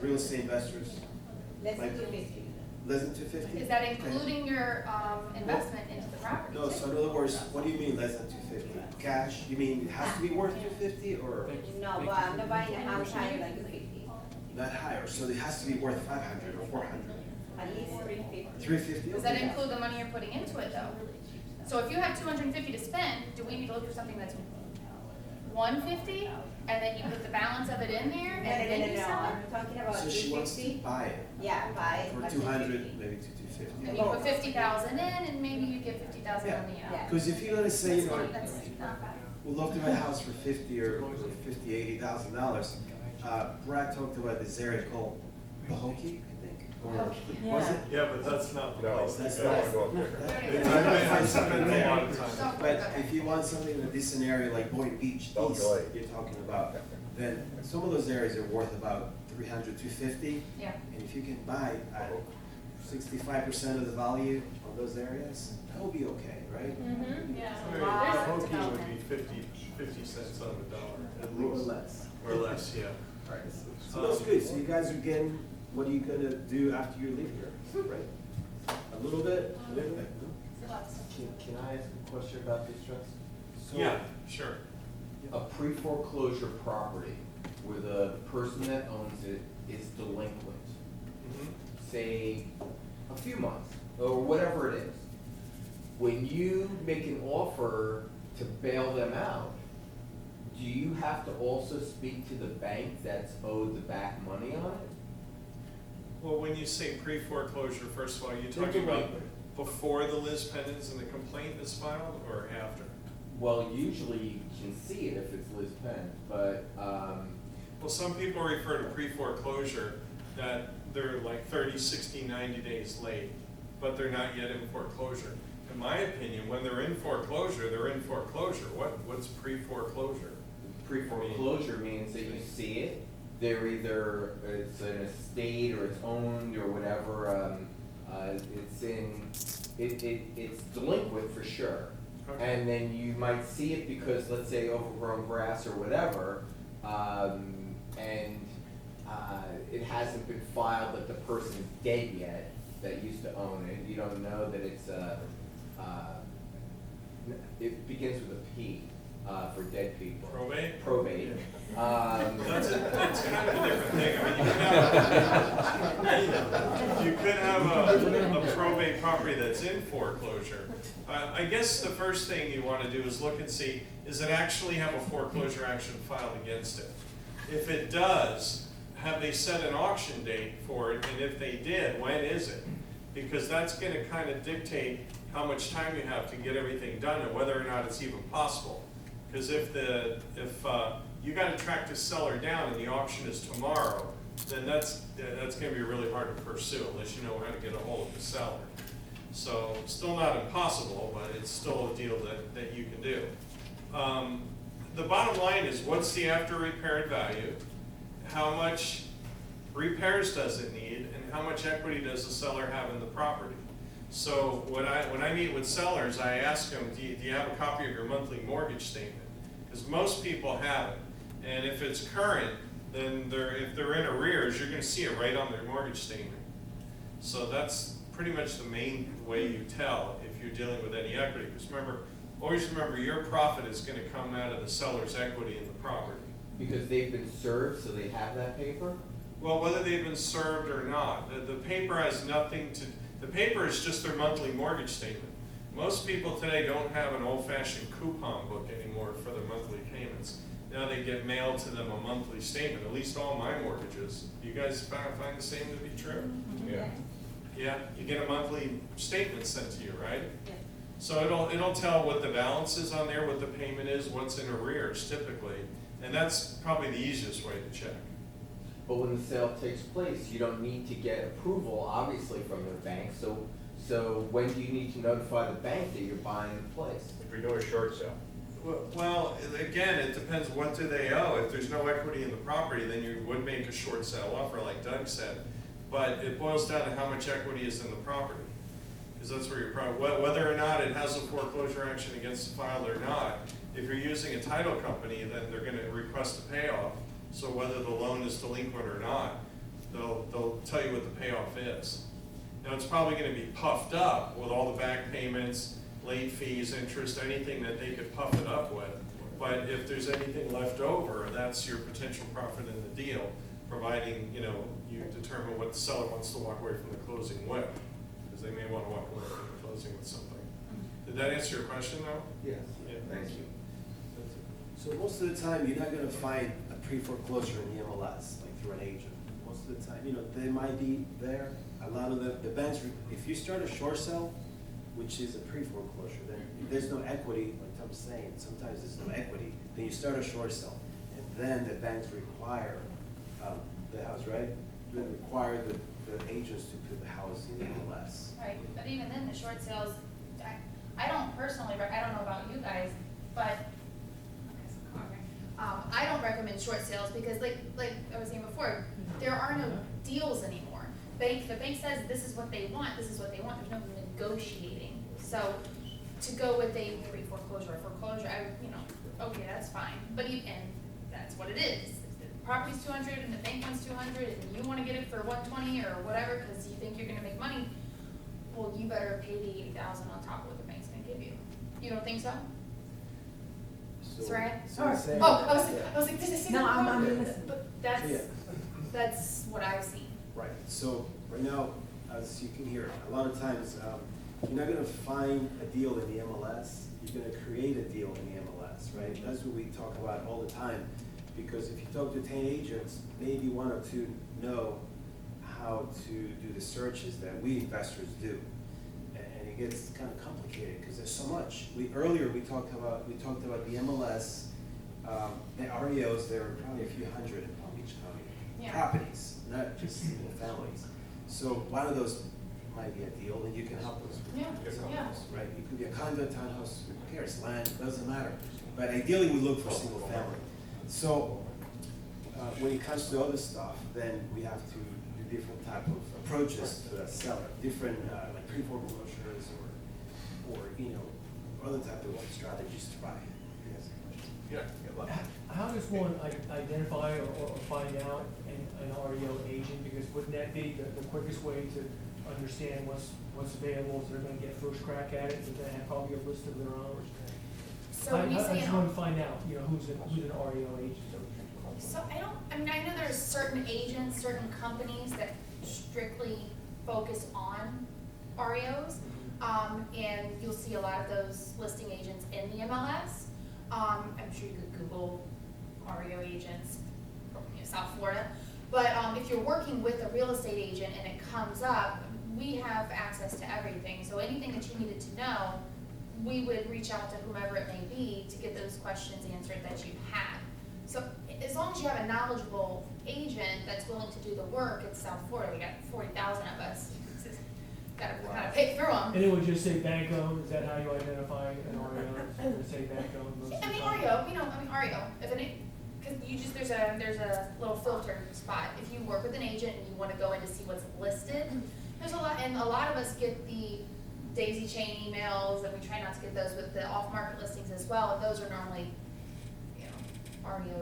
real estate investors, Less than Like- 250. less than 250? Is that including your investment into the property? No, so in other words, what do you mean less than 250? Cash? You mean it has to be worth 250 or No, but I'm not buying a house higher than 250. not higher? So it has to be worth 500 or 400. At least 350. 350? Does that include the money you're putting into it though? So if you have 250 to spend, do we need to look for something that's 150 and then you put the balance of it in there and then you No, sell it? I'm talking about So she wants to 350. buy it Yeah, buy it. for at 200, 250. maybe to 250. And you put 50,000 in and maybe you get 50,000 on the out. Yeah. Because if you're gonna say, you know, That's not bad. we'll look to buy a house for 50 or 50, $80,000. Brad talked about this area called Pahokee, I think, or was it? Yeah, but that's not the No, place. That's you not- don't wanna go up there. It's I might been- find it's something been a lot there. of times. Don't But forget if you want something in a decent area like Boynton Beach Don't East, delay. you're talking about, then some of those areas are worth about 300, 250. Yeah. And if you can buy at 65% of the value of those areas, that will be okay, right? Mm-hmm, yeah. I mean, Wow. the Hokie would be 50 cents on the dollar, at A little least. less. Or less, yeah. Right. So that's good. So you guys are getting, what are you gonna do after you leave here, right? A little bit, a little bit, no? Can I ask a question about distress? So- Yeah, sure. A pre-foreclosure property where the person that owns it is delinquent, Mhm. say, a few months, or whatever it is. When you make an offer to bail them out, do you have to also speak to the bank that's owed the back money on it? Well, when you say pre-foreclosure, first of all, you're Think talking about about- before the lis pendens and the complaint is filed, or after? Well, usually you can see it if it's Liz Penn, but, Well, some people refer to pre-foreclosure that they're like 30, 60, 90 days late, but they're not yet in foreclosure. In my opinion, when they're in foreclosure, they're in foreclosure. What's pre-foreclosure? pre-foreclosure means that you see it, they're either, it's an estate or it's owned or whatever, it's delinquent for sure. Okay. And then you might see it because, let's say, overgrown grass or whatever, and it hasn't been filed that the person's dead yet that used to own it. You don't know that it's it begins with a P for dead people. Probate? Probate. That's kind of a different thing. I mean, you could have a probate property that's in foreclosure. I guess the first thing you want to do is look and see, does it actually have a foreclosure action filed against it? If it does, have they set an auction date for it? And if they did, when is it? Because that's going to kind of dictate how much time you have to get everything done and whether or not it's even possible. Because if you got to track the seller down and the auction is tomorrow, then that's going to be really hard to pursue unless you know how to get a hold of the seller. So still not impossible, but it's still a deal that you can do. The bottom line is, what's the after repaired value? How much repairs does it need, and how much equity does the seller have in the property? So when I meet with sellers, I ask them, do you have a copy of your monthly mortgage statement? Because most people have it, and if it's current, then if they're in arrears, you're going to see it right on their mortgage statement. So that's pretty much the main way you tell if you're dealing with any equity. Because always remember, your profit is going to come out of the seller's equity in the property. Because they've been served, so they have that paper? Well, whether they've been served or not, the paper has nothing to. The paper is just their monthly mortgage statement. Most people today don't have an old-fashioned coupon book anymore for their monthly payments. Now they get mailed to them a monthly statement. At least all my mortgages. You guys find the same to be true? Yeah. Yeah, you get a monthly statement sent to you, right? Yeah. So it'll tell what the balance is on there, what the payment is, what's in arrears typically, and that's probably the easiest way to check. But when the sale takes place, you don't need to get approval, obviously, from the bank, so when do you need to notify the bank that you're buying the place? If we do a short sale, Well, again, it depends what do they owe. If there's no equity in the property, then you would make a short sale offer like Doug said. But it boils down to how much equity is in the property. Because that's where you're probably, whether or not it has a foreclosure action against the file or not, if you're using a title company, then they're going to request a payoff. So whether the loan is delinquent or not, the tell you what the payoff is. Now, it's probably gonna be puffed up with all the back payments, late fees, interest, anything that they could puff it up with. But if there's anything left over, that's your potential profit in the deal, providing, you know, you determine what the seller wants to walk away from the closing with, because they may want to walk away from the closing with something. Did that answer your question, though? Yes. Yeah, Thank you. So most of the time, you're not gonna find a pre-foreclosure in the MLS, like through an agent. Most of the time, you know, they might be there. A lot of the banks, if you start a short sale, which is a pre-foreclosure, then if there's no equity, like Tom's saying, sometimes there's no equity, then you start a short sale. And then the banks require, the house, right? They require the agents to put the house in the MLS. Right, but even then, the short sales, I don't personally, I don't know about you guys, but, I don't recommend short sales because like I was saying before, there are no deals anymore. The bank says this is what they want, there's no negotiating. So to go with a pre-foreclosure or foreclosure, okay, that's fine, and that's what it is. The property's 200 and the bank wants 200 and you wanna get it for 120 or whatever, cause you think you're gonna make money, well, you better pay the 80,000 on top of what the bank's gonna give you. You don't think so? So, Right? so you're saying Oh, I that- was like, this is. No, I'm listening. But Yeah. that's what I've seen. Right, so right now, as you can hear, a lot of times, you're not gonna find a deal in the MLS, you're gonna create a deal in the MLS, right? That's what we talk about all the time, because if you talk to 10 agents, maybe one or two know how to do the searches that we investors do. And it gets kind of complicated, because there's so much. Earlier, we talked about the MLS, the REOs, there are probably a few hundred in Palm Beach County. Yeah. Properties, not just single families. So one of those might be a deal, and you can help us with Yeah, some of yeah. those, right? It could be a condo, townhouse, who cares, land, doesn't matter. But ideally, we look for single family. So when it comes to other stuff, then we have to do different type of approaches to the seller, different like pre-foreclosures or other type of strategies to buy. Yes. Yeah. How does one identify or find out an REO agent? Because wouldn't that be the quickest way to understand what's available, so they're gonna get first crack at it, so they have probably a list of their own? So when you I say, just want to find out, who's an REO agent. so I know there's certain agents, certain companies that strictly focus on REOs. And you'll see a lot of those listing agents in the MLS. I'm sure you could Google REO agents from South Florida. But if you're working with a real estate agent and it comes up, we have access to everything. So anything that you needed to know, we would reach out to whomever it may be to get those questions answered that you had. So as long as you have a knowledgeable agent that's willing to do the work, it's South Florida. We got 40,000 of us. Gotta kind of pick through them. And it would just say bank owned, is that how you identify an REO? It would say bank owned most of the time? REO, if because there's a little filter spot. If you work with an agent and you wanna go in to see what's listed, there's a lot of us get the daisy chain emails, and we try not to get those with the off-market listings as well, and those are normally, REO